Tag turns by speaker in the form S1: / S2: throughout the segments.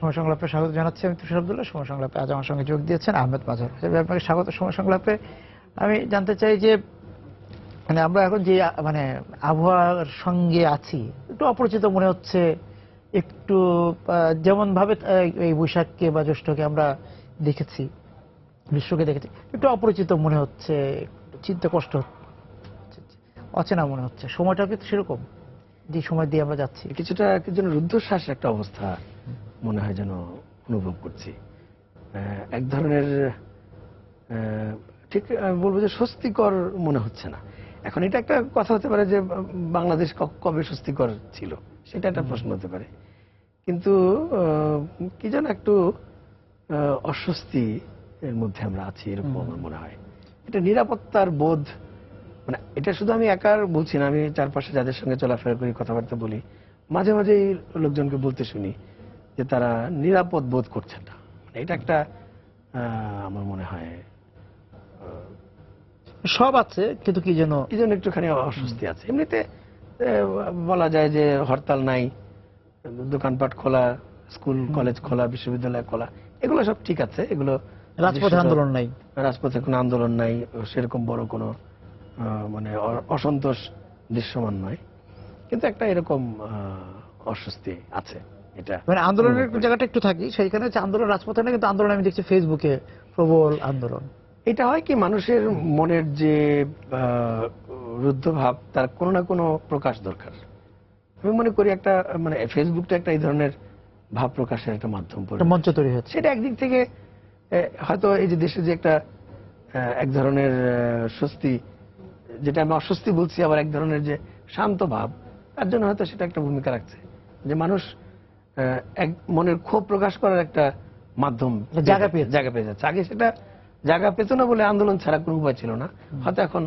S1: সময় সংলাপে স্বাগত জানাচ্ছি। আমি তুষার আব্দুল্লাহ। সময় সংলাপে আজ আমার সঙ্গে যোগ দিয়েছেন আহমেদ মাজহার। আপনাকে স্বাগত সময় সংলাপে। আমি জানতে চাই যে মানে আমরা এখন যে মানে আবহাওয়ার সঙ্গে আছি, একটু অপরিচিত মনে হচ্ছে। একটু যেমন ভাবে এই বৈশাখকে বা জ্যৈষ্ঠকে আমরা দেখেছি, গ্রীষ্মকে দেখেছি, একটু অপরিচিত মনে হচ্ছে, চিন্তা কষ্ট হচ্ছে, অচেনা মনে হচ্ছে। সময়টা কিন্তু সেরকম যে সময় দিয়ে আমরা যাচ্ছি,
S2: কিছুটা যেন রুদ্ধশ্বাস একটা অবস্থা মনে হয় যেন অনুভব করছি। এক ধরনের ঠিক আমি বলবো যে স্বস্তিকর মনে হচ্ছে না। এখন এটা একটা কথা হতে পারে যে বাংলাদেশ কবে স্বস্তিকর ছিল, সেটা একটা প্রশ্ন হতে পারে। কিন্তু কি যেন একটু অস্বস্তি এর মধ্যে আমরা আছি, এরকম আমার মনে হয়। এটা নিরাপত্তার বোধ, মানে এটা শুধু আমি একার বলছি না, আমি চারপাশে যাদের সঙ্গে চলাফেরা করি, কথাবার্তা বলি, মাঝে মাঝেই লোকজনকে বলতে শুনি যে তারা নিরাপদ বোধ করছে না। মানে এটা একটা আমার মনে হয়
S1: সব আছে, কিন্তু কি যেন
S2: একটুখানি অস্বস্তি আছে। এমনিতে বলা যায় যে হরতাল নাই, দোকানপাট খোলা, স্কুল কলেজ খোলা, বিশ্ববিদ্যালয় খোলা, এগুলো সব ঠিক আছে। এগুলো
S1: রাজপথে আন্দোলন নাই,
S2: রাজপথে কোনো আন্দোলন নাই, সেরকম বড় কোনো মানে অসন্তোষ দৃশ্যমান নয়। কিন্তু একটা এরকম অস্বস্তি আছে। এটা
S1: মানে আন্দোলনের জায়গাটা একটু থাকি, সেইখানে হচ্ছে আন্দোলন রাজপথে না, কিন্তু আন্দোলন আমি দেখছি ফেসবুকে প্রবল আন্দোলন।
S2: এটা হয় কি, মানুষের মনের যে রুদ্ধ ভাব, তার কোনো না কোনো প্রকাশ দরকার। আমি মনে করি একটা মানে ফেসবুকটা একটা এই ধরনের ভাব প্রকাশের একটা মাধ্যম,
S1: মঞ্চ তৈরি হচ্ছে।
S2: সেটা একদিক থেকে হয়তো এই যে দেশে যে একটা এক ধরনের স্বস্তি, যেটা আমি অস্বস্তি বলছি, আবার এক ধরনের যে শান্ত ভাব, তার জন্য হয়তো সেটা একটা ভূমিকা রাখছে, যে মানুষ এক মনের ক্ষোভ প্রকাশ করার একটা মাধ্যম জায়গা পেয়ে যাচ্ছে। আগে সেটা জায়গা পেত না বলে আন্দোলন ছাড়া কোনো উপায় ছিল না। হয়তো এখন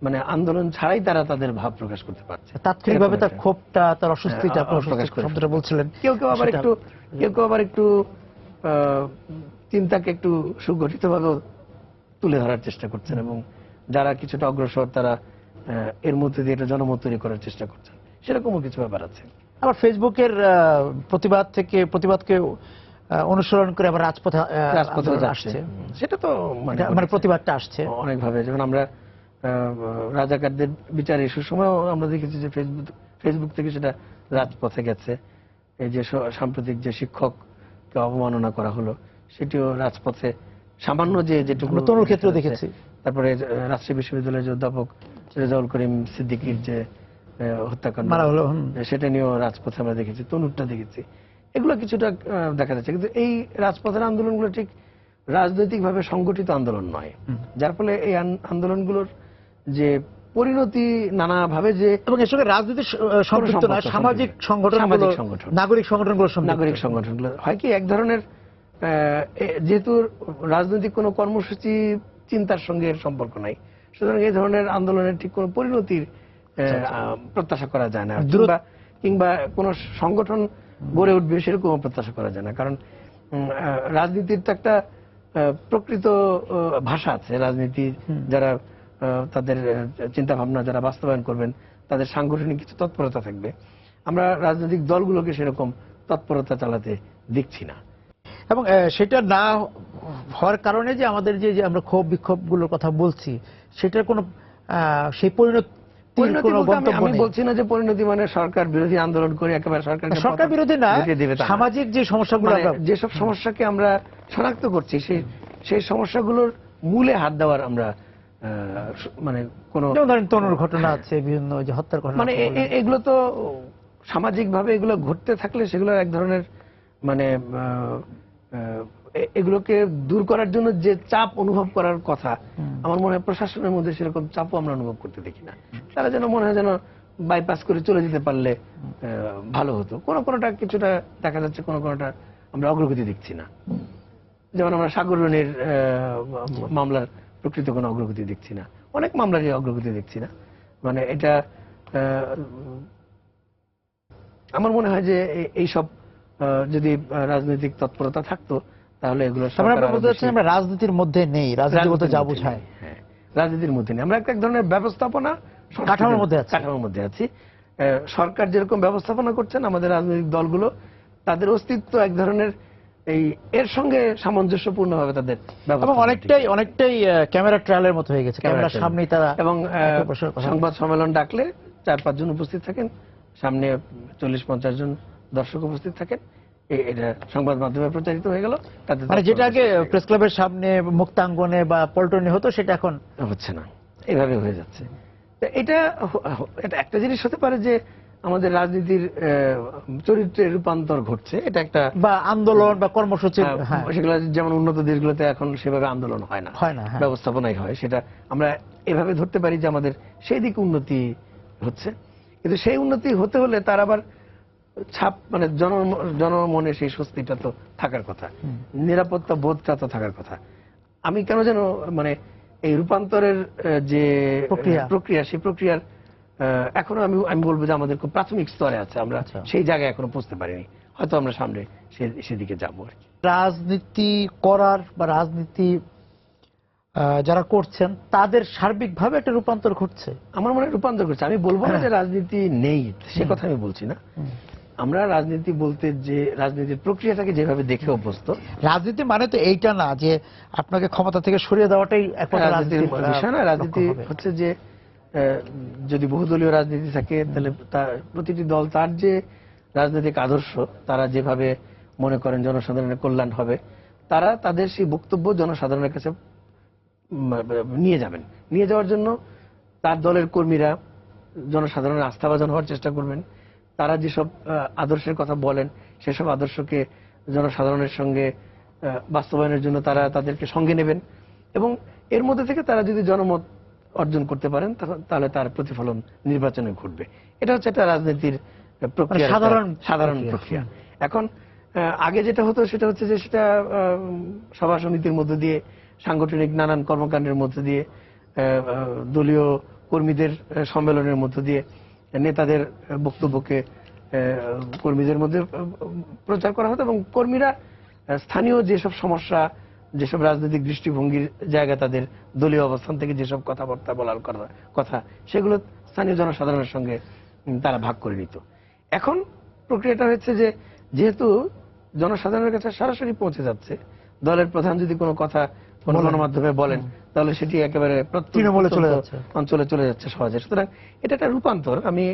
S2: মানে আন্দোলন ছাড়াই তারা তাদের ভাব প্রকাশ করতে পারছে,
S1: তাৎক্ষণিকভাবে তার ক্ষোভটা, তার অস্বস্তিটা প্রকাশ করে শব্দটা বলছিলেন।
S2: কেউ কেউ আবার একটু চিন্তাকে একটু সুগঠিতভাবে তুলে ধরার চেষ্টা করছেন, এবং যারা কিছুটা অগ্রসর তারা এর মধ্যে দিয়ে একটা জনমত তৈরি করার চেষ্টা করছেন, সেরকমও কিছু ব্যাপার আছে।
S1: আবার ফেসবুকের প্রতিবাদকে অনুসরণ করে আবার রাজপথে আসছে,
S2: সেটা তো
S1: মানে প্রতিবাদটা আসছে
S2: অনেকভাবে। যেমন আমরা রাজাকারদের বিচার ইস্যুর সময়ও আমরা দেখেছি যে ফেসবুক থেকে সেটা রাজপথে গেছে। এই যে সাম্প্রতিক যে শিক্ষককে অবমাননা করা হলো, সেটিও রাজপথে সামান্য যেটুকু
S1: তনুর ক্ষেত্রে দেখেছি।
S2: তারপরে রাজশাহী বিশ্ববিদ্যালয়ের যে অধ্যাপক রেজাউল করিম সিদ্দিকীর যে হত্যাকাণ্ড, সেটা নিয়েও রাজপথে আমরা দেখেছি, তনুরটা দেখেছি। এগুলো কিছুটা দেখা যাচ্ছে, কিন্তু এই রাজপথের আন্দোলনগুলো ঠিক রাজনৈতিকভাবে সংগঠিত আন্দোলন নয়, যার ফলে এই আন্দোলনগুলোর যে পরিণতি নানাভাবে, যে
S1: এবং এর সঙ্গে রাজনীতির সম্পৃক্ত নয়, সামাজিক সংগঠন, নাগরিক সংগঠনগুলো
S2: হয় কি, এক ধরনের যেহেতু রাজনৈতিক কোনো কর্মসূচি চিন্তার সঙ্গে এর সম্পর্ক নাই, সুতরাং এই ধরনের আন্দোলনের ঠিক কোনো পরিণতির প্রত্যাশা করা যায় না, কিংবা কোনো সংগঠন গড়ে উঠবে সেরকম প্রত্যাশা করা যায় না। কারণ রাজনীতির তো একটা প্রকৃত ভাষা আছে। রাজনীতি যারা তাদের চিন্তা ভাবনা যারা বাস্তবায়ন করবেন, তাদের সাংগঠনিক কিছু তৎপরতা থাকবে। আমরা রাজনৈতিক দলগুলোকে সেরকম তৎপরতা চালাতে দেখছি না,
S1: এবং সেটা না হওয়ার কারণে যে আমাদের যে আমরা ক্ষোভ বিক্ষোভগুলোর কথা বলছি, সেটার কোনো সেই পরিণতি
S2: আমি বলছি না যে পরিণতি মানে সরকার বিরোধী আন্দোলন করে একেবারে
S1: সরকার বিরোধী না, সামাজিক যে সমস্যাগুলো,
S2: যেসব সমস্যাকে আমরা শনাক্ত করছি, সেই সমস্যাগুলোর মূলে হাত দেওয়ার আমরা মানে কোন
S1: তনুর ঘটনা আছে, বিভিন্ন যে হত্যার ঘটনা,
S2: মানে এগুলো তো সামাজিকভাবে এগুলো ঘটতে থাকলে সেগুলো এক ধরনের মানে এগুলোকে দূর করার জন্য যে চাপ অনুভব করার কথা, আমার মনে হয় প্রশাসনের মধ্যে সেরকম চাপও আমরা অনুভব করতে দেখি না। তারা যেন মনে হয় যেন বাইপাস করে চলে যেতে পারলে ভালো হতো। কোনোটা কিছুটা দেখা যাচ্ছে, কোনোটা আমরা অগ্রগতি দেখছি না। যেমন আমরা সাগররণীর মামলার প্রকৃত কোনো অগ্রগতি দেখছি না, অনেক মামলারই অগ্রগতি দেখছি না। মানে এটা আমার মনে হয় যে এইসব যদি রাজনৈতিক তৎপরতা থাকতো, তাহলে এগুলো
S1: আমরা রাজনীতির মধ্যে নেই, রাজনীতির মধ্যে যা বোঝায়,
S2: রাজনীতির মধ্যে নেই। আমরা এক ধরনের ব্যবস্থাপনা কাঠামোর মধ্যে আছি। সরকার যেরকম ব্যবস্থাপনা করছেন, আমাদের রাজনৈতিক দলগুলো তাদের অস্তিত্ব এক ধরনের এই এর সঙ্গে সামঞ্জস্যপূর্ণভাবে তাদের
S1: এবং
S2: ব্যবস্থা
S1: অনেকটাই ক্যামেরা ট্রায়ালের মতো হয়ে গেছে, ক্যামেরার সামনেই তারা
S2: এবং
S1: একে অপরের কথা
S2: সংবাদ সম্মেলন ডাকলে 4-5 জন উপস্থিত থাকেন, সামনে 40-50 জন দর্শক উপস্থিত থাকেন, এটা সংবাদ মাধ্যমে প্রচারিত হয়ে গেল। তাতে
S1: মানে যেটা আগে প্রেস ক্লাবের সামনে মুক্তাঙ্গনে বা পল্টনে হতো সেটা এখন
S2: হচ্ছে না, এইভাবে হয়ে যাচ্ছে। তো এটা একটা জিনিস হতে পারে যে আমাদের রাজনীতির চরিত্রের রূপান্তর ঘটছে, এটা একটা
S1: বা আন্দোলন বা কর্মসূচি, হ্যাঁ
S2: সেগুলো যেমন উন্নত দেশগুলোতে এখন সেভাবে আন্দোলন হয় না,
S1: হ্যাঁ।
S2: ব্যবস্থাপনাই হয়, সেটা আমরা এভাবে ধরতে পারি যে আমাদের সেই দিকে উন্নতি হচ্ছে। কিন্তু সেই উন্নতি হতে হলে তার আবার ছাপ মানে জনমনে সেই স্বস্তিটা তো থাকার কথা, নিরাপত্তা বোধটা তো থাকার কথা। আমি কেন যেন মানে এই রূপান্তরের যে প্রক্রিয়া সেই প্রক্রিয়ার এখনো আমি বলবো যে আমাদের খুব প্রাথমিক স্তরে আছে, আমরা সেই জায়গায় এখনো পৌঁছতে পারিনি, হয়তো আমরা সামনে সেদিকে যাবো আর কি।
S1: রাজনীতি করার বা রাজনীতি যারা করছেন তাদের সার্বিকভাবে একটা রূপান্তর ঘটছে,
S2: আমার মনে হয় রূপান্তর করছে। আমি বলবো না যে রাজনীতি নেই, সে কথা আমি বলছি না। আমরা রাজনীতি বলতে যে রাজনীতির প্রক্রিয়াটাকে যেভাবে দেখে অভ্যস্ত,
S1: রাজনীতি মানে তো এইটা না যে আপনাকে ক্ষমতা থেকে সরিয়ে দেওয়াটাই একমাত্র
S2: রাজনীতির বিষয় না। রাজনীতি হচ্ছে যে যদি বহুদলীয় রাজনীতি থাকে তাহলে প্রতিটি দল তার যে রাজনৈতিক আদর্শ, তারা যেভাবে মনে করেন জনসাধারণের কল্যাণ হবে, তারা তাদের সেই বক্তব্য জনসাধারণের কাছে নিয়ে যাবেন। নিয়ে যাওয়ার জন্য তার দলের কর্মীরা জনসাধারণের আস্থাভাজন হওয়ার চেষ্টা করবেন। তারা যেসব আদর্শের কথা বলেন সেসব আদর্শকে জনসাধারণের সঙ্গে বাস্তবায়নের জন্য তারা তাদেরকে সঙ্গে নেবেন, এবং এর মধ্যে থেকে তারা যদি জনমত অর্জন করতে পারেন তাহলে তার প্রতিফলন নির্বাচনে ঘটবে। এটা হচ্ছে একটা রাজনীতির প্রক্রিয়া, সাধারণ প্রক্রিয়া। এখন আগে যেটা হতো সেটা হচ্ছে যে সেটা সভা সমিতির মধ্য দিয়ে, সাংগঠনিক নানান কর্মকাণ্ডের মধ্য দিয়ে, দলীয় কর্মীদের সম্মেলনের মধ্য দিয়ে নেতাদের বক্তব্যকে কর্মীদের মধ্যে প্রচার করা হতো, এবং কর্মীরা স্থানীয় যেসব সমস্যা, যেসব রাজনৈতিক দৃষ্টিভঙ্গির জায়গা, তাদের দলীয় অবস্থান থেকে যেসব কথাবার্তা বলার কথা, সেগুলো স্থানীয় জনসাধারণের সঙ্গে তারা ভাগ করে নিত। এখন প্রক্রিয়াটা হচ্ছে যে যেহেতু জনসাধারণের কাছে সরাসরি পৌঁছে যাচ্ছে, দলের প্রধান যদি কোনো কথা কোনো গণমাধ্যমে বলেন তাহলে সেটি একেবারে অঞ্চলে চলে যাচ্ছে সহজে। সুতরাং এটা একটা রূপান্তর। আমি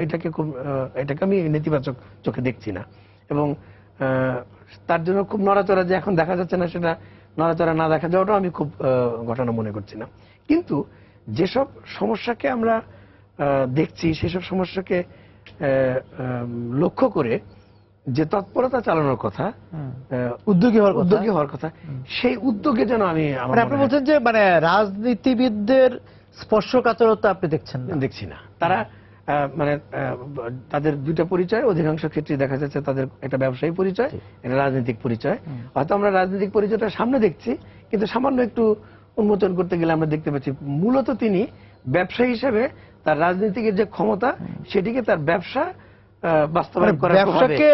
S2: এটাকে আমি নেতিবাচক চোখে দেখছি না, এবং তার জন্য খুব নড়াচড়া যে এখন দেখা যাচ্ছে না, সেটা নড়াচড়া না দেখা যাওয়াটাও আমি খুব ঘটনা মনে করছি না। কিন্তু যেসব সমস্যাকে আমরা দেখছি, সেসব সমস্যাকে লক্ষ্য করে যে তৎপরতা চালানোর কথা, উদ্যোগী হওয়ার কথা, সেই উদ্যোগে যেন
S1: আপনি বলছেন যে মানে রাজনীতিবিদদের স্পর্শকাতরতা আপনি দেখছি না।
S2: তারা মানে তাদের দুইটা পরিচয়, অধিকাংশ ক্ষেত্রে দেখা যাচ্ছে তাদের একটা ব্যবসায়ী পরিচয়, একটা রাজনৈতিক পরিচয়। হয়তো আমরা রাজনৈতিক পরিচয়টা সামনে দেখছি, কিন্তু সামান্য একটু উন্মোচন করতে গেলে আমরা দেখতে পাচ্ছি মূলত তিনি ব্যবসায়ী হিসেবে তার রাজনীতিকের যে ক্ষমতা, সেটিকে তার ব্যবসা বাস্তবায়ন করার,
S1: ব্যবসাকে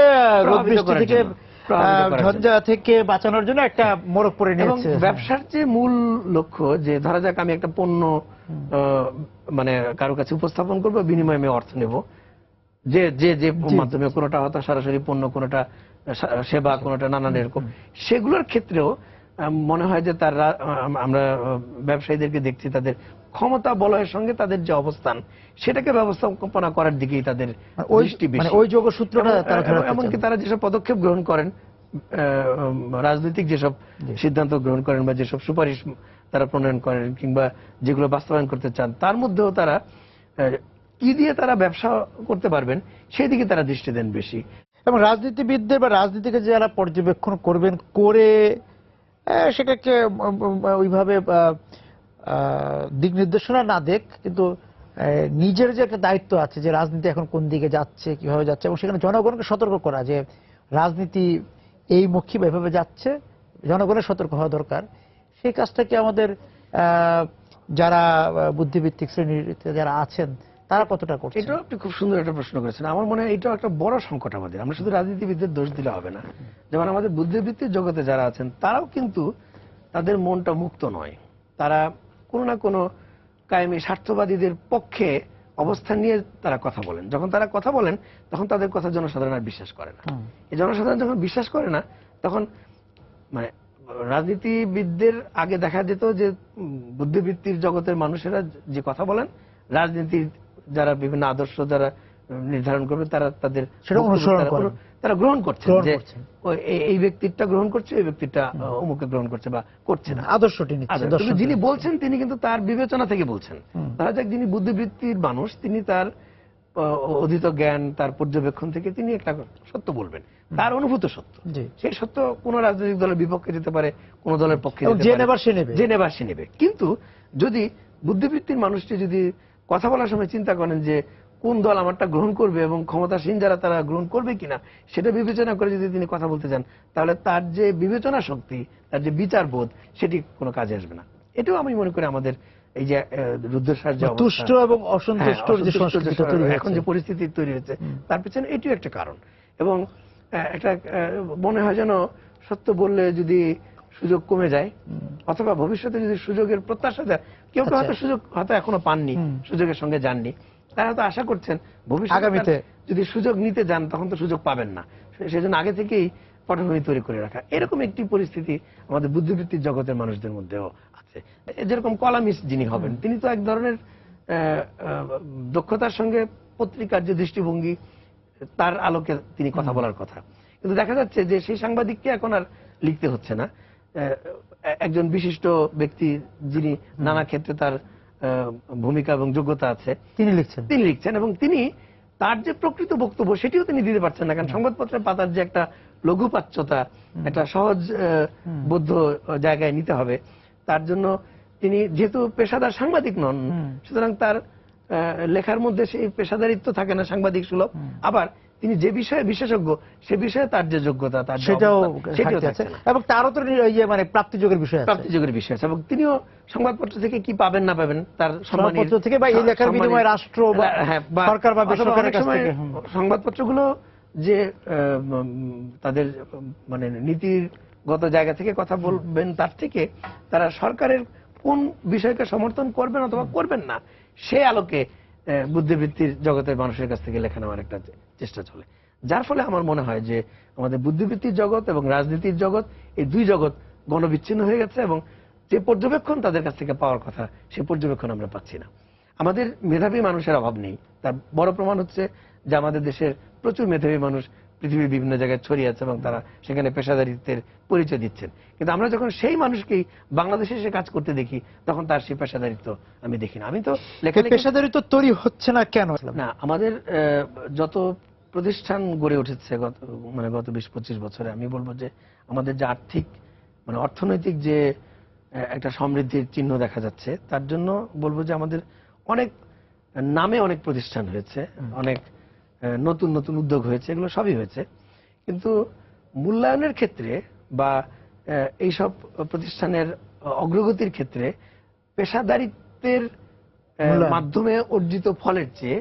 S1: ঝঞ্ঝা থেকে বাঁচানোর জন্য একটা মোড়ক পড়ে নিয়েছে।
S2: ব্যবসার যে মূল লক্ষ্য, যে ধরা যাক আমি একটা পণ্য মানে কারো কাছে উপস্থাপন করবো, বিনিময়ে আমি অর্থ নেব, যে যে যে মাধ্যমে, কোনোটা হয়তো সরাসরি পণ্য, কোনোটা সেবা, কোনোটা নানান এরকম, সেগুলোর ক্ষেত্রেও মনে হয় যে আমরা ব্যবসায়ীদেরকে দেখছি তাদের ক্ষমতা বলয়ের সঙ্গে তাদের যে অবস্থান, সেটাকে ব্যবস্থাপনা করার দিকেই তাদের দৃষ্টি বেশি।
S1: ওই যোগসূত্রটা
S2: এমনকি তারা যেসব পদক্ষেপ গ্রহণ করেন, রাজনৈতিক যেসব সিদ্ধান্ত গ্রহণ করেন বা যেসব সুপারিশ তারা প্রণয়ন করেন কিংবা যেগুলো বাস্তবায়ন করতে চান, তার মধ্যেও তারা কি দিয়ে তারা ব্যবসা করতে পারবেন সেই দিকে তারা দৃষ্টি দেন বেশি।
S1: এবং রাজনীতিবিদদের বা রাজনীতিকে যারা পর্যবেক্ষণ করবেন, করে সেটাকে ওইভাবে দিক নির্দেশনা না দেখ, কিন্তু নিজের যে একটা দায়িত্ব আছে যে রাজনীতি এখন কোন দিকে যাচ্ছে, কিভাবে যাচ্ছে, এবং সেখানে জনগণকে সতর্ক করা যে রাজনীতি এই মুখী বা এভাবে যাচ্ছে, জনগণের সতর্ক হওয়া দরকার। সেই কাজটাকে আমাদের যারা বুদ্ধিভিত্তিক শ্রেণীর যারা আছেন তারা কতটা করছে?
S2: এটাও আপনি খুব সুন্দর একটা প্রশ্ন করেছেন। আমার মনে হয় এটাও একটা বড় সংকট আমাদের। আমরা শুধু রাজনীতিবিদদের দোষ দিলে হবে না, যেমন আমাদের বুদ্ধিবৃত্তির জগতে যারা আছেন তারাও কিন্তু তাদের মনটা মুক্ত নয়। তারা কোনো না কোনো কায়েমি স্বার্থবাদীদের পক্ষে অবস্থান নিয়ে তারা কথা বলেন। যখন তারা কথা বলেন তখন তাদের কথা জনসাধারণ আর বিশ্বাস করে না। এই জনসাধারণ যখন বিশ্বাস করে না, তখন মানে রাজনীতিবিদদের আগে দেখা যেত যে বুদ্ধিবৃত্তির জগতের মানুষেরা যে কথা বলেন, রাজনীতির যারা বিভিন্ন আদর্শ যারা নির্ধারণ করবে তারা তাদের
S1: সেটা অনুসরণ করেন।
S2: তারা গ্রহণ করছে
S1: গ্রহণ
S2: যে
S1: করছেন।
S2: এই ব্যক্তিটা গ্রহণ করছে, এই ব্যক্তিটা অমুকে গ্রহণ করছে বা করছে না।
S1: আদর্শটি নিচ্ছে,
S2: কিন্তু
S1: দর্শনটি
S2: যিনি
S1: নিচ্ছে।
S2: বলছেন তিনি কিন্তু তার বিবেচনা থেকে বলছেন। তারা যাক যিনি বুদ্ধিবৃত্তির মানুষ, তিনি তার অধীত জ্ঞান, তার পর্যবেক্ষণ থেকে তিনি একটা সত্য বলবেন, তার অনুভূত সত্য।
S1: জি।
S2: সেই সত্য কোন রাজনৈতিক দলের বিপক্ষে যেতে পারে, কোন দলের পক্ষে
S1: এবং
S2: যেতে
S1: যে
S2: পারে,
S1: নেবার সে নেবে।
S2: যে নেবার সে নেবে। কিন্তু যদি বুদ্ধিবৃত্তির মানুষটি যদি কথা বলার সময় চিন্তা করেন যে কোন দল আমারটা গ্রহণ করবে এবং ক্ষমতাসীন যারা তারা গ্রহণ করবে কিনা সেটা বিবেচনা করে যদি তিনি কথা বলতে যান, তাহলে তার যে বিবেচনা শক্তি, তার যে বিচার বোধ, সেটি কোনো কাজে আসবে না। এটাও আমি মনে করি আমাদের এই যে রুদ্ধশ্বাস যে অবস্থা,
S1: তুষ্ট এবং অসন্তুষ্টর যে সংস্কৃতিটা তৈরি হয়েছে,
S2: এখন যে পরিস্থিতি তৈরি হয়েছে, তার পিছনে এটিও একটা কারণ। এবং একটা মনে হয় যেন সত্য বললে যদি সুযোগ কমে যায়, অথবা ভবিষ্যতে যদি সুযোগের প্রত্যাশা যায়, কেউ কেউ হয়তো সুযোগ হয়তো এখনো পাননি, সুযোগের সঙ্গে যাননি, তারা হয়তো আশা করছেন ভবিষ্যতে
S1: আগামীতে
S2: যদি সুযোগ নিতে যান তখন তো সুযোগ পাবেন না, সেজন্য আগে থেকেই পটভূমি তৈরি করে রাখা। এরকম একটি পরিস্থিতি আমাদের বুদ্ধিবৃত্তির জগতের মানুষদের মধ্যেও আছে। যেরকম কলামিস্ট যিনি হবেন, তিনি তো এক ধরনের দক্ষতার সঙ্গে পত্রিকার যে দৃষ্টিভঙ্গি, তার আলোকে তিনি কথা বলার কথা। কিন্তু দেখা যাচ্ছে যে সেই সাংবাদিককে এখন আর লিখতে হচ্ছে না। একজন বিশিষ্ট ব্যক্তি যিনি নানা ক্ষেত্রে তার ভূমিকা এবং যোগ্যতা আছে,
S1: তিনি লিখছেন
S2: এবং তিনি তার যে প্রকৃত বক্তব্য সেটিও তিনি দিতে পারছেন না। কারণ সংবাদপত্রের পাতার যে একটা লঘুপাচ্যতা, একটা সহজ বোধ্য জায়গায় নিতে হবে, তার জন্য তিনি যেহেতু পেশাদার সাংবাদিক নন, সুতরাং তার লেখার মধ্যে সেই পেশাদারিত্ব থাকে না সাংবাদিক সুলভ। আবার তিনি যে বিষয়ে বিশেষজ্ঞ সে বিষয়ে তার যে যোগ্যতা, তার
S1: সেটাও
S2: থাকছে না।
S1: এবং তারও তো মানে প্রাপ্তিযোগের বিষয় আছে,
S2: প্রাপ্তিযোগের বিষয় আছে। এবং তিনিও সংবাদপত্র থেকে কি পাবেন না পাবেন, তার
S1: সংবাদপত্র থেকে বা এই লেখার বিনিময়ে রাষ্ট্র বা সরকার বা বেসরকারের কাছ থেকে
S2: সংবাদপত্রগুলো যে তাদের মানে নীতিগত জায়গা থেকে কথা বলবেন, তার থেকে তারা সরকারের কোন বিষয়কে সমর্থন করবেন অথবা করবেন না, সে আলোকে বুদ্ধিবৃত্তির জগতের মানুষের কাছ থেকে লেখা নেওয়ার একটা চেষ্টা চলে। যার ফলে আমার মনে হয় যে আমাদের বুদ্ধিবৃত্তির জগৎ এবং রাজনীতির জগৎ, এই দুই জগৎ গণবিচ্ছিন্ন হয়ে গেছে এবং যে পর্যবেক্ষণ তাদের কাছ থেকে পাওয়ার কথা সে পর্যবেক্ষণ আমরা পাচ্ছি না। আমাদের মেধাবী মানুষের অভাব নেই, তার বড় প্রমাণ হচ্ছে যে আমাদের দেশের প্রচুর মেধাবী মানুষ পৃথিবীর বিভিন্ন জায়গায় ছড়িয়ে আছে এবং তারা সেখানে পেশাদারিত্বের পরিচয় দিচ্ছেন। কিন্তু আমরা যখন সেই মানুষকেই বাংলাদেশে এসে কাজ করতে দেখি, তখন তার সেই পেশাদারিত্ব আমি দেখি না। আমি তো
S1: পেশাদারিত্ব তৈরি হচ্ছে না কেন?
S2: না, আমাদের যত প্রতিষ্ঠান গড়ে উঠেছে গত 20-25 বছরে, আমি বলবো যে আমাদের যে আর্থিক মানে অর্থনৈতিক যে একটা সমৃদ্ধির চিহ্ন দেখা যাচ্ছে, তার জন্য বলবো যে আমাদের অনেক নামে অনেক প্রতিষ্ঠান হয়েছে, অনেক নতুন নতুন উদ্যোগ হয়েছে, এগুলো সবই হয়েছে। কিন্তু মূল্যায়নের ক্ষেত্রে বা এইসব প্রতিষ্ঠানের অগ্রগতির ক্ষেত্রে পেশাদারিত্বের মাধ্যমে অর্জিত ফলের চেয়ে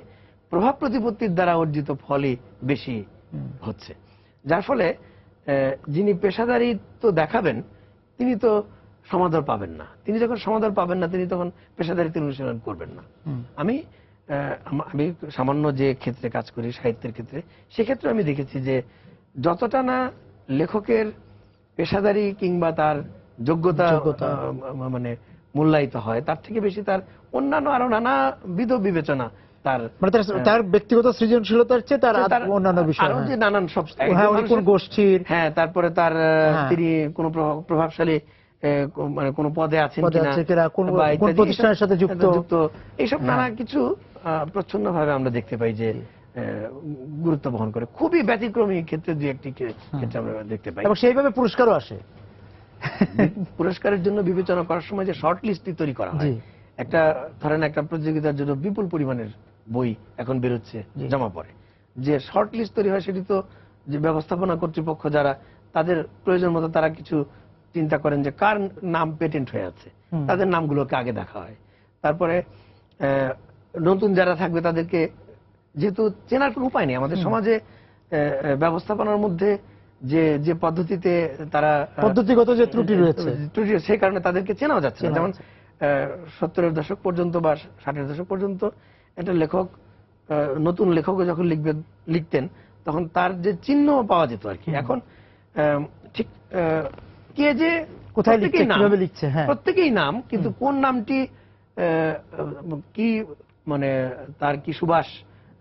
S2: প্রভাব প্রতিপত্তির দ্বারা অর্জিত ফলই বেশি হচ্ছে। যার ফলে যিনি পেশাদারিত্ব দেখাবেন তিনি তো সমাদর পাবেন না। তিনি যখন সমাদর পাবেন না, তিনি তখন পেশাদারিত্বের অনুশীলন করবেন না। আমি সামান্য যে ক্ষেত্রে কাজ করি, সাহিত্যের ক্ষেত্রে, সেক্ষেত্রে আমি দেখেছি যে যতটা না লেখকের পেশাদারি কিংবা তার যোগ্যতা মানে মূল্যায়িত হয়, তার থেকে বেশি তার অন্যান্য আরো নানাবিধ বিবেচনা,
S1: তার ব্যক্তিগত সৃজনশীলতার চেয়ে তার অন্যান্য বিষয়,
S2: আরো যে নানান সব
S1: কোন গোষ্ঠীর,
S2: তারপরে তার তিনি কোন প্রভাবশালী মানে কোন পদে আছেন কিনা,
S1: কোন প্রতিষ্ঠানের সাথে যুক্ত,
S2: এইসব নানা কিছু প্রচ্ছন্ন ভাবে আমরা দেখতে পাই যে গুরুত্ব বহন করে। খুবই ব্যতিক্রমী ক্ষেত্রে দুই একটি ক্ষেত্রে আমরা দেখতে পাই,
S1: এবং সেইভাবে পুরস্কারও আসে।
S2: পুরস্কারের জন্য বিবেচনা করার সময় যে শর্ট লিস্টটি তৈরি করা হয়, একটা ধরেন একটা প্রতিযোগিতার জন্য বিপুল পরিমাণের বই এখন বেরোচ্ছে, জমা পড়ে, যে শর্ট লিস্ট তৈরি হয় সেটি তো যে ব্যবস্থাপনা কর্তৃপক্ষ যারা, তাদের প্রয়োজন মতো তারা কিছু চিন্তা করেন যে কার নাম পেটেন্ট হয়ে আছে, তাদের নামগুলোকে আগে দেখা হয়। তারপরে নতুন যারা থাকবে তাদেরকে, যেহেতু চেনার কোনো উপায় নেই আমাদের সমাজে, ব্যবস্থাপনার মধ্যে যে যে পদ্ধতিতে তারা
S1: পদ্ধতিগত যে ত্রুটি রয়েছে,
S2: সেই কারণে তাদেরকে চেনাও যাচ্ছে না। যেমন 70-এর দশক পর্যন্ত বা 60-এর দশক পর্যন্ত একটা লেখক, নতুন লেখকও যখন লিখতেন তখন তার যে চিহ্ন পাওয়া যেত আর কি। এখন ঠিক কে যে
S1: কোথায় লিখছে,
S2: প্রত্যেকেই নাম,
S1: কিভাবে লিখছে, হ্যাঁ।
S2: প্রত্যেকেই নাম, কিন্তু কোন নামটি কি মানে তার কি সুবাস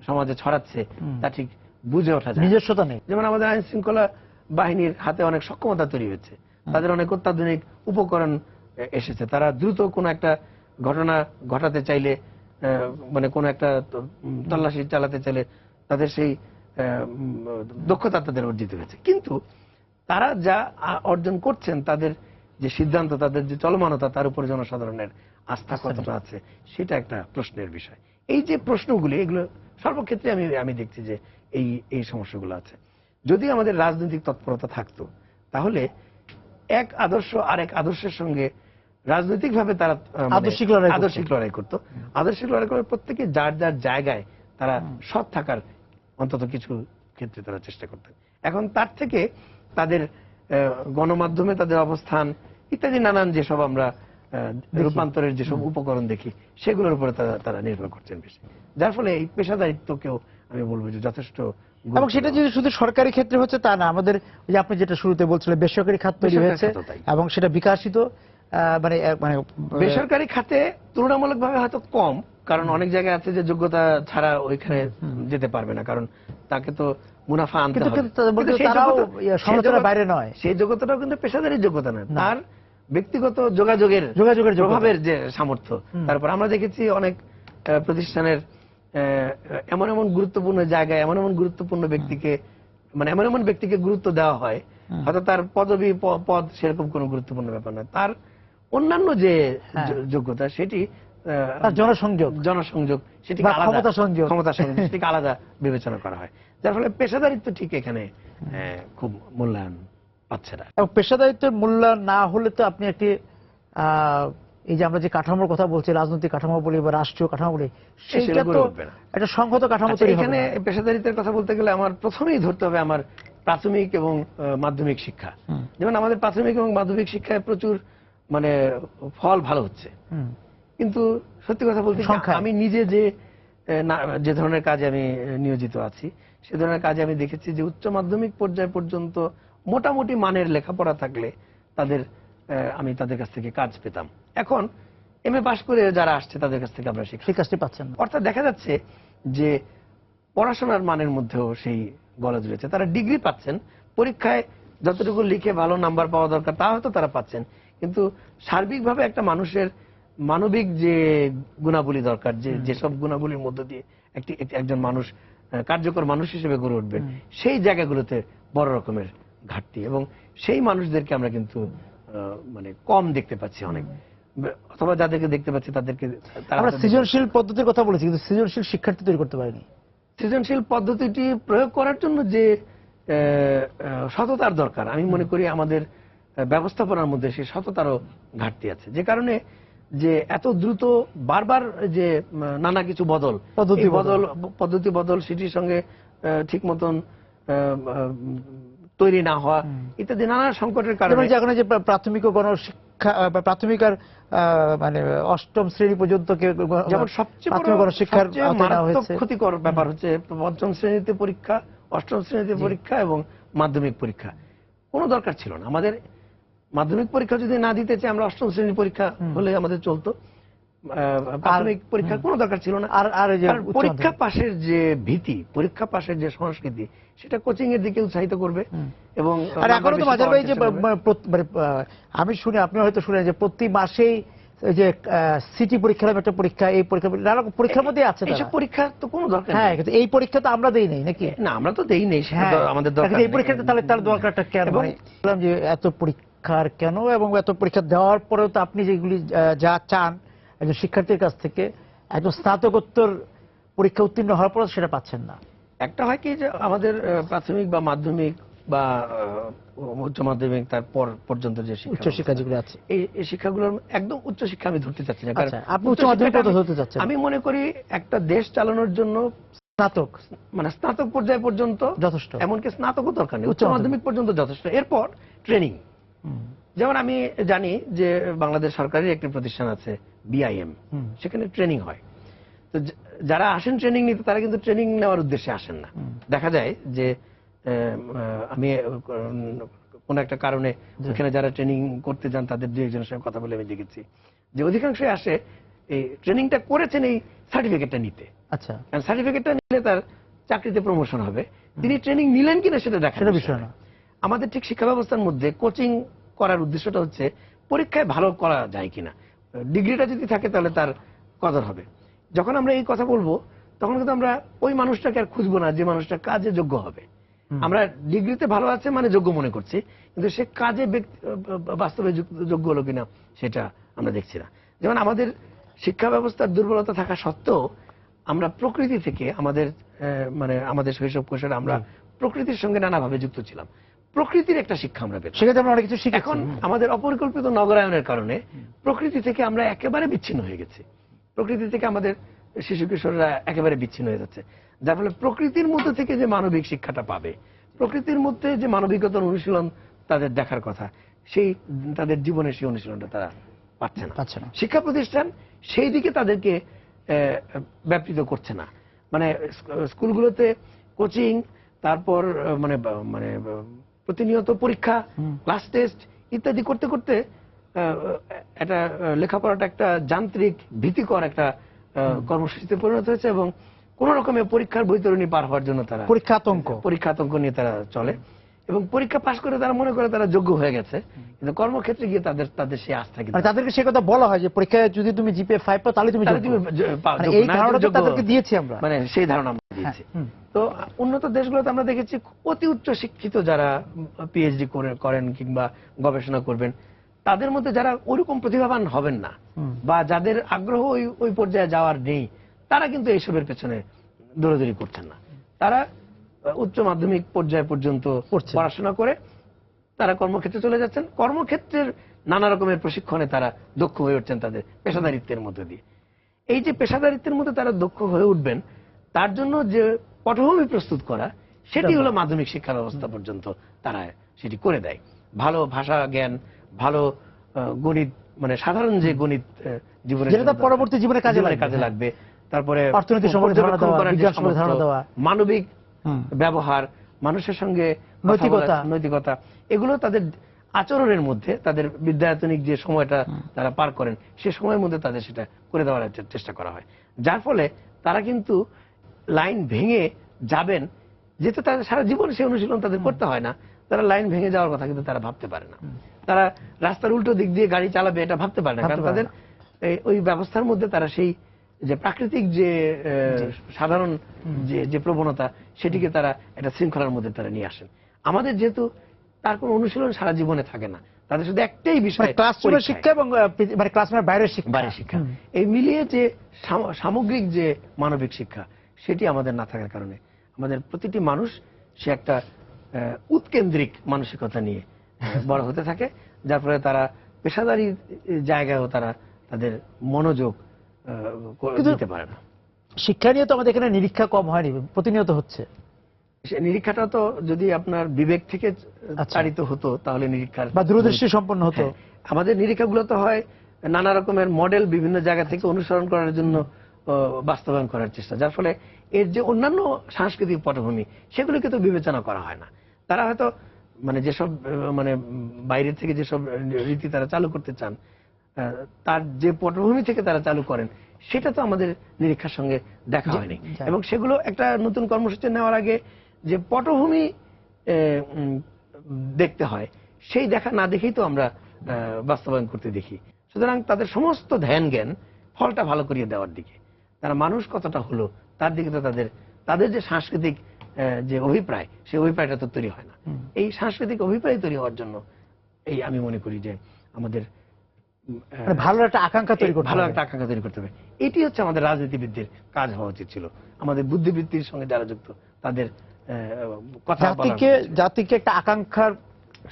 S2: সমাজে ছড়াচ্ছে তা ঠিক বুঝে ওঠা যায় না।
S1: নিজস্বতা নেই।
S2: যেমন আমাদের আইন শৃঙ্খলা বাহিনীর হাতে অনেক সক্ষমতা তৈরি হয়েছে, তাদের অনেক অত্যাধুনিক উপকরণ এসেছে, তারা দ্রুত কোনো একটা ঘটনা ঘটাতে চাইলে মানে কোনো একটা তল্লাশি চালাতে চাইলে তাদের সেই দক্ষতা তাদের অর্জিত হয়েছে। কিন্তু তারা যা অর্জন করছেন, তাদের যে সিদ্ধান্ত, তাদের যে চলমানতা, তার উপরে জনসাধারণের আস্থা কতটা আছে সেটা একটা প্রশ্নের বিষয়। এই যে প্রশ্নগুলি, এগুলো সর্বক্ষেত্রে আমি দেখছি যে এই সমস্যাগুলো আছে। যদি আমাদের রাজনৈতিক তৎপরতা থাকতো, তাহলে এক আদর্শ আরেক আদর্শের সঙ্গে রাজনৈতিকভাবে তারা আদর্শিক লড়াই করতো। আদর্শিক লড়াই করে প্রত্যেকে যার যার জায়গায় তারা সৎ থাকার অন্তত কিছু ক্ষেত্রে তারা চেষ্টা করতেন। এখন তার থেকে তাদের গণমাধ্যমে তাদের অবস্থান ইত্যাদি নানান যেসব আমরা রূপান্তরের যেসব উপকরণ দেখি, সেগুলোর উপরে তারা নির্ভর করছেন বেশি, যার ফলে এই পেশাদারিত্বকেও আমি বলবো যে যথেষ্ট।
S1: এবং সেটা যদি শুধু সরকারি ক্ষেত্রে হচ্ছে তা না, আমাদের যে আপনি যেটা শুরুতে বলছিলেন বেসরকারি খাত তৈরি হয়েছে এবং সেটা বিকাশিত, মানে মানে
S2: বেসরকারি খাতে তুলনামূলকভাবে হয়তো কম, কারণ অনেক জায়গায় আছে যে যোগ্যতা ছাড়া ওইখানে যেতে পারবে না, কারণ তাকে তো মুনাফা আনতে হবে।
S1: বাইরে নয়,
S2: সেই যোগ্যতাটাও কিন্তু পেশাদারি যোগ্যতা নয়, তার ব্যক্তিগত যোগাযোগের প্রভাবের যে সামর্থ্য। তারপর আমরা দেখেছি অনেক প্রতিষ্ঠানের এমন এমন গুরুত্বপূর্ণ জায়গায় এমন এমন গুরুত্বপূর্ণ ব্যক্তিকে, মানে এমন এমন ব্যক্তিকে গুরুত্ব দেওয়া হয়, হয়তো তার পদবি পদ সেরকম কোনো গুরুত্বপূর্ণ ব্যাপার নয়, তার অন্যান্য যে যোগ্যতা সেটি জনসংযোগ সেটি ক্ষমতা সংযোগ সেটিকে আলাদা বিবেচনা করা হয়, যার ফলে পেশাদারিত্ব ঠিক এখানে খুব মূল্যায়ন পাচ্ছে না।
S1: এবং পেশাদারিত্বের মূল্যায়ন না হলে তো আপনি একটি এই যে আমরা যে কাঠামোর কথা বলছি, রাজনৈতিক কাঠামো বলি বা রাষ্ট্রীয় কাঠামো বলি, সেটা তো একটা সংহত কাঠামো তৈরি হবে।
S2: এখানে পেশাদারিত্বের কথা বলতে গেলে আমার প্রথমেই ধরতে হবে আমার প্রাথমিক এবং মাধ্যমিক শিক্ষা। যেমন আমাদের প্রাথমিক এবং মাধ্যমিক শিক্ষায় প্রচুর মানে ফল ভালো হচ্ছে, কিন্তু সত্যি কথা বলতে আমি নিজে যে ধরনের কাজে আমি নিয়োজিত আছি, সে ধরনের কাজে আমি দেখেছি যে উচ্চ মাধ্যমিক পর্যায় পর্যন্ত মোটামুটি মানের লেখাপড়া থাকলে আমি তাদের কাছ থেকে কাজ পেতাম। এখন এমএ পাশ করে যারা আসছে তাদের কাছ থেকে আমরা সেই কাজটি পাচ্ছেন না। অর্থাৎ দেখা যাচ্ছে যে পড়াশোনার মানের মধ্যেও সেই গলদ রয়েছে। তারা ডিগ্রি পাচ্ছেন, পরীক্ষায় যতটুকু লিখে ভালো নাম্বার পাওয়া দরকার তা হয়তো তারা পাচ্ছেন, কিন্তু সার্বিকভাবে একটা মানুষের মানবিক যে গুণাবলী দরকার, যেসব গুণাবলীর মধ্য দিয়ে একজন মানুষ কার্যকর মানুষ হিসেবে গড়ে উঠবেন, সেই জায়গাগুলোতে বড় রকমের ঘাটতি, এবং সেই মানুষদেরকে আমরা কিন্তু মানে কম দেখতে পাচ্ছি অনেক, অথবা যাদেরকে দেখতে পাচ্ছি তাদেরকে
S1: আমরা সৃজনশীল পদ্ধতির কথা বলেছি, কিন্তু সৃজনশীল শিক্ষার্থী তৈরি করতে পারিনি।
S2: সৃজনশীল পদ্ধতিটি প্রয়োগ করার জন্য যে সততার দরকার, আমি মনে করি আমাদের ব্যবস্থাপনার মধ্যে সেই সততারও ঘাটতি আছে, যে কারণে যে এত দ্রুত বারবার যে নানা কিছু পদ্ধতি বদল সেটির সঙ্গে ঠিক মতন তৈরি না হওয়া ইত্যাদি নানা সংকটের কারণে,
S1: যেমন যে প্রাথমিক ও গণশিক্ষা প্রাথমিক আর মানে অষ্টম শ্রেণী পর্যন্ত
S2: যেমন সবচেয়ে মারাত্মক ক্ষতিকর ব্যাপার হচ্ছে পঞ্চম শ্রেণীতে পরীক্ষা, অষ্টম শ্রেণীতে পরীক্ষা এবং মাধ্যমিক পরীক্ষা। কোনো দরকার ছিল না আমাদের। মাধ্যমিক পরীক্ষা যদি না দিতে চাই আমরা অষ্টম শ্রেণীর পরীক্ষা হলে আমাদের চলতো, প্রাথমিক পরীক্ষার কোনো দরকার ছিল না। আর পরীক্ষা পাশের যে ভীতি, পরীক্ষা পাশের যে সংস্কৃতি, সেটা কোচিং এর দিকে উৎসাহিত করবে। এবং
S1: এখনো তো মাঝে মাঝে আমি শুনি, আপনি হয়তো শুনেন যে প্রতি মাসেই যে সিটি পরীক্ষা নামে একটা পরীক্ষা, এই পরীক্ষার মধ্যে আছে।
S2: এইসব পরীক্ষা তো কোনো দরকার নেই।
S1: হ্যাঁ, কিন্তু এই পরীক্ষা তো আমরা দেই নাই নাকি?
S2: না, আমরা তো দেই নেই, আমাদের দরকার
S1: এই পরীক্ষাটা তাহলে তার দরকারটা কেন? বললাম যে এত পরীক্ষার কেন, এবং এত পরীক্ষা দেওয়ার পরেও তো আপনি যেগুলি যা চান একজন শিক্ষার্থীর কাছ থেকে, একজন স্নাতকোত্তর পরীক্ষা উত্তীর্ণ হওয়ার পর সেটা পাচ্ছেন না।
S2: একটা হয় কি যে আমাদের প্রাথমিক বা মাধ্যমিক বা উচ্চ মাধ্যমিক তারপর পর্যন্ত যে
S1: উচ্চ শিক্ষা যেগুলো আছে,
S2: এই শিক্ষাগুলোর একদম উচ্চ শিক্ষা আমি ধরতে চাচ্ছি না।
S1: আপনি উচ্চ মাধ্যমিক ধরতে চাচ্ছেন?
S2: আমি মনে করি একটা দেশ চালানোর জন্য
S1: স্নাতক
S2: মানে স্নাতক পর্যায় পর্যন্ত যথেষ্ট, এমনকি স্নাতকও দরকার নেই, উচ্চ মাধ্যমিক পর্যন্ত যথেষ্ট। এরপর ট্রেনিং। যেমন আমি জানি যে বাংলাদেশ সরকারের একটি প্রতিষ্ঠান আছে BIM, সেখানে ট্রেনিং হয়। তো যারা আসেন ট্রেনিং নিতে, তারা কিন্তু ট্রেনিং নেওয়ার উদ্দেশ্যে আসেন না। দেখা যায় যে আমি কোনো একটা কারণে ওখানে যারা ট্রেনিং করতে যান তাদের দু একজনের সঙ্গে কথা বলে আমি দেখেছি যে অধিকাংশই আসে এই ট্রেনিংটা করেছেন এই সার্টিফিকেটটা নিতে।
S1: আচ্ছা,
S2: কারণ সার্টিফিকেটটা নিলে তার চাকরিতে প্রমোশন হবে, তিনি ট্রেনিং নিলেন কিনা সেটা দেখার বিষয় না। আমাদের ঠিক শিক্ষা ব্যবস্থার মধ্যে কোচিং করার উদ্দেশ্যটা হচ্ছে পরীক্ষায় ভালো করা যায় কিনা, ডিগ্রিটা যদি থাকে তাহলে তার কদর হবে। যখন আমরা এই কথা বলবো তখন কিন্তু আমরা ওই মানুষটাকে আর খুঁজবো না যে মানুষটা কাজে যোগ্য হবে। আমরা ডিগ্রিতে ভালো আছে মানে যোগ্য মনে করছি, কিন্তু সে কাজে বাস্তবে যোগ্য হলো কিনা সেটা আমরা দেখছি না। যেমন আমাদের শিক্ষা ব্যবস্থার দুর্বলতা থাকা সত্ত্বেও আমরা প্রকৃতি থেকে আমাদের শৈশব কৈশোরে আমরা প্রকৃতির সঙ্গে নানাভাবে যুক্ত ছিলাম, প্রকৃতির একটা শিক্ষা আমরা পেতাম।
S1: সেক্ষেত্রে আমরা অনেক কিছু শিখেছি।
S2: এখন আমাদের অপরিকল্পিত নগরায়নের কারণে প্রকৃতি থেকে আমরা একেবারে বিচ্ছিন্ন হয়ে গেছি, প্রকৃতি থেকে আমাদের শিশু কিশোররা একেবারে বিচ্ছিন্ন হয়ে যাচ্ছে, যার ফলে প্রকৃতির মধ্যে থেকে যে মানবিক শিক্ষাটা পাবে, প্রকৃতির মধ্যে যে মানবিকতার অনুশীলন তাদের দেখার কথা, সেই তাদের জীবনের সেই অনুশীলনটা তারা পাচ্ছে না। শিক্ষা প্রতিষ্ঠান সেই দিকে তাদেরকে ব্যাপৃত করছে না। মানে স্কুলগুলোতে কোচিং, তারপর মানে প্রতিনিয়ত পরীক্ষা, ক্লাস টেস্ট ইত্যাদি করতে করতে একটা লেখাপড়াটা একটা যান্ত্রিক ভীতিকর একটা কর্মসূচিতে পরিণত হয়েছে, এবং কোন রকমের পরীক্ষার বৈতরণী পার হওয়ার জন্য তারা পরীক্ষা আতঙ্ক নিয়ে তারা চলে, এবং পরীক্ষা পাশ করে তারা মনে করে তারা যোগ্য হয়ে গেছে, কিন্তু কর্মক্ষেত্রে গিয়ে তাদের সেই আস্থা কিন্তু
S1: তাদেরকে সে কথা বলা হয় যে পরীক্ষায় যদি তুমি জিপিএ 5 পাও তাহলে তুমি এই ধারণাটা তাদেরকে দিয়েছি আমরা,
S2: মানে সেই ধারণা আমরা দিয়েছি। তো উন্নত দেশগুলোতে আমরা দেখেছি অতি উচ্চ শিক্ষিত যারা পিএইচডি করেন কিংবা গবেষণা করবেন, তাদের মধ্যে যারা ওইরকম প্রতিভাবান হবেন না বা যাদের আগ্রহ ওই পর্যায়ে যাওয়ার নেই, তারা কিন্তু এইসবের পেছনে দৌড়াদৌড়ি করছেন না। তারা উচ্চ মাধ্যমিক পর্যায় পর্যন্ত পড়াশোনা করে তারা কর্মক্ষেত্রে চলে যাচ্ছেন, কর্মক্ষেত্রের নানা রকমের প্রশিক্ষণে তারা দক্ষ হয়ে উঠছেন তাদের পেশাদারিত্বের মধ্যে দিয়ে। এই যে পেশাদারিত্বের মধ্যে তারা দক্ষ হয়ে উঠবেন, তার জন্য যে পটভূমি প্রস্তুত করা, সেটি হলো মাধ্যমিক শিক্ষা ব্যবস্থা পর্যন্ত তারা সেটি করে দেয়। ভালো ভাষা জ্ঞান, ভালো গণিত, মানে সাধারণ যে গণিত জীবনে
S1: পরবর্তী জীবনে কাজে লাগবে,
S2: তারপরে
S1: অর্থনীতি সম্পর্কে ধারণা দেওয়া,
S2: মানবিক ব্যবহার, মানুষের সঙ্গে নৈতিকতা, এগুলো তাদের আচরণের মধ্যে, তাদের বিদ্যায়তনিক যে সময়টা তারা পার করেন সে সময়ের মধ্যে তাদের সেটা করে দেওয়ার চেষ্টা করা হয়, যার ফলে তারা কিন্তু লাইন ভেঙে যাবেন, যেহেতু তাদের সারা জীবন সেই অনুশীলন তাদের করতে হয় না, তারা লাইন ভেঙে যাওয়ার কথা কিন্তু তারা ভাবতে পারে না। তারা রাস্তার উল্টো দিক দিয়ে গাড়ি চালাবে এটা ভাবতে পারে না, কারণ তাদের ওই ব্যবস্থার মধ্যে তারা সেই যে প্রাকৃতিক যে সাধারণ যে প্রবণতা, সেটিকে তারা একটা শৃঙ্খলার মধ্যে তারা নিয়ে আসেন। আমাদের যেহেতু তার কোনো অনুশীলন সারা জীবনে থাকে না, তাদের শুধু একটাই বিষয়
S1: ক্লাসরুমের শিক্ষা এবং ক্লাসরুমের বাইরের শিক্ষা,
S2: এই মিলিয়ে যে সামগ্রিক যে মানবিক শিক্ষা, সেটি আমাদের না থাকার কারণে আমাদের প্রতিটি মানুষ সে একটা উৎকেন্দ্রিক মানসিকতা নিয়ে বড় হতে থাকে, যার ফলে তারা পেশাদারি জায়গায়ও তারা তাদের মনোযোগ দিতে পারে না।
S1: শিক্ষা নিয়ে তো আমাদের এখানে নিরীক্ষা কম হয়নি, প্রতিনিয়ত হচ্ছে।
S2: নিরীক্ষাটা তো যদি আপনার বিবেক থেকে চালিত হতো তাহলে নিরীক্ষার
S1: বা দূরদৃষ্টি সম্পন্ন হতো।
S2: আমাদের নিরীক্ষাগুলো তো হয় নানা রকমের মডেল বিভিন্ন জায়গা থেকে অনুসরণ করার জন্য বাস্তবায়ন করার চেষ্টা, যার ফলে এর যে অন্যান্য সাংস্কৃতিক পটভূমি সেগুলোকে তো বিবেচনা করা হয় না। তারা হয়তো যেসব বাইরের থেকে যেসব রীতি তারা চালু করতে চান, তার যে পটভূমি থেকে তারা চালু করেন সেটা তো আমাদের নিরীক্ষার সঙ্গে দেখা হয়নি। এবং সেগুলো একটা নতুন কর্মসূচি নেওয়ার আগে যে পটভূমি দেখতে হয়, সেই দেখা না দেখেই তো আমরা বাস্তবায়ন করতে দেখি। সুতরাং তাদের সমস্ত ধ্যান জ্ঞান ফলটা ভালো করিয়ে দেওয়ার দিকে, তারা মানুষ কতটা হলো তার দিকে তো তাদের যে সাংস্কৃতিক যে অভিপ্রায়, সেই অভিপ্রায়টা তো তৈরি হয় না। এই সাংস্কৃতিক অভিপ্রায় তৈরি হওয়ার জন্য আমি মনে করি যে আমাদের
S1: ভালো একটা আকাঙ্ক্ষা তৈরি
S2: করতে হবে। এটি হচ্ছে আমাদের রাজনীতিবিদদের কাজ হওয়া উচিত ছিল। আমাদের বুদ্ধিবৃত্তির সঙ্গে যারা যুক্ত তাদের কথা
S1: জাতিকে একটা আকাঙ্ক্ষার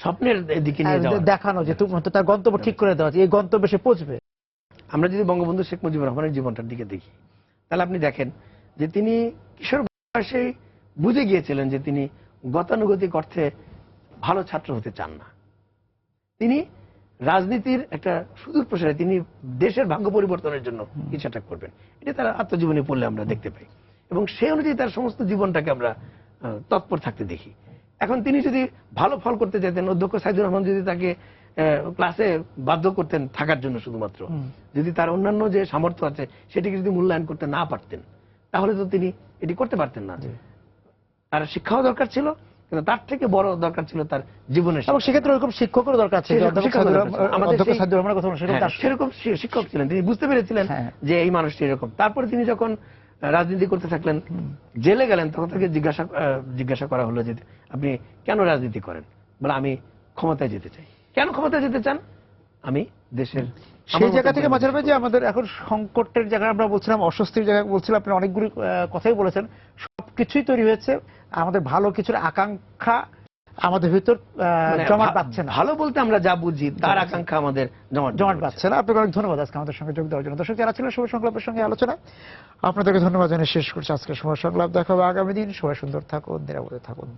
S2: স্বপ্নের দিকে নিয়ে যাওয়া,
S1: দেখানো যে তার গন্তব্য ঠিক করে দেওয়া, এই গন্তব্যে সে পৌঁছবে।
S2: আমরা যদি বঙ্গবন্ধু শেখ মুজিবুর রহমানের জীবনটার দিকে দেখি, তাহলে আপনি দেখেন যে তিনি কিশোর বয়সে বুঝে গিয়েছিলেন যে তিনি গতানুগতিক অর্থে ভালো ছাত্র হতে চান না। তিনি রাজনীতির একটা সুদূর প্রসারে তিনি দেশের ভাগ্য পরিবর্তনের জন্য কিছু একটা করবেন, এটা তার আত্মজীবনী পড়লে আমরা দেখতে পাই, এবং সেই অনুযায়ী তার সমস্ত জীবনটাকে আমরা তৎপর থাকতে দেখি। এখন তিনি যদি ভালো ফল করতে চাইতেন, অধ্যক্ষ সাইদুর রহমান যদি তাকে ক্লাসে বাধ্য করতেন থাকার জন্য শুধুমাত্র, যদি তার অন্যান্য যে সামর্থ্য আছে সেটিকে যদি মূল্যায়ন করতে না পারতেন, তাহলে তো তিনি এটি করতে পারতেন না। তার শিক্ষাও দরকার ছিল, কিন্তু তার থেকে বড় দরকার ছিল তার জীবনের
S1: এবং সেক্ষেত্রে ওরকম শিক্ষকের দরকার ছিল। অধ্যক্ষ সাইদুর রহমানের কথা
S2: সেরকম শিক্ষক ছিলেন, তিনি বুঝতে পেরেছিলেন যে এই মানুষটি এরকম। তারপরে তিনি যখন রাজনীতি করতে থাকলেন, জেলে গেলেন, তখন তাকে জিজ্ঞাসা করা হলো যে আপনি কেন রাজনীতি করেন? বলে আমি ক্ষমতায় যেতে চাই। কেন ক্ষমতায় যেতে চান? আমি দেশের
S1: সেই জায়গা থেকে মাঝে মাঝে আমাদের এখন সংকটের জায়গায় আমরা বলছিলাম, অস্বস্তির জায়গায় বলছিলাম, আপনি অনেকগুলি কথাই বলেছেন, সবকিছুই তৈরি হয়েছে আমাদের ভালো কিছুর আকাঙ্ক্ষা আমাদের ভিতর জমাট পাচ্ছে না।
S2: ভালো বলতে আমরা যা বুঝি তার আকাঙ্ক্ষা আমাদের জমাট
S1: পাচ্ছে না। আপনাকে অনেক ধন্যবাদ আজকে আমাদের সঙ্গে যোগ দেওয়ার জন্য। দর্শক যারা ছিলেন সময় সংলাপের সঙ্গে আলোচনা, আপনাদেরকে ধন্যবাদ জানিয়ে শেষ করছি আজকে সময় সংলাপ। দেখা হবে আগামী দিন। সবাই সুন্দর থাকুন, নিরাপদে থাকুন।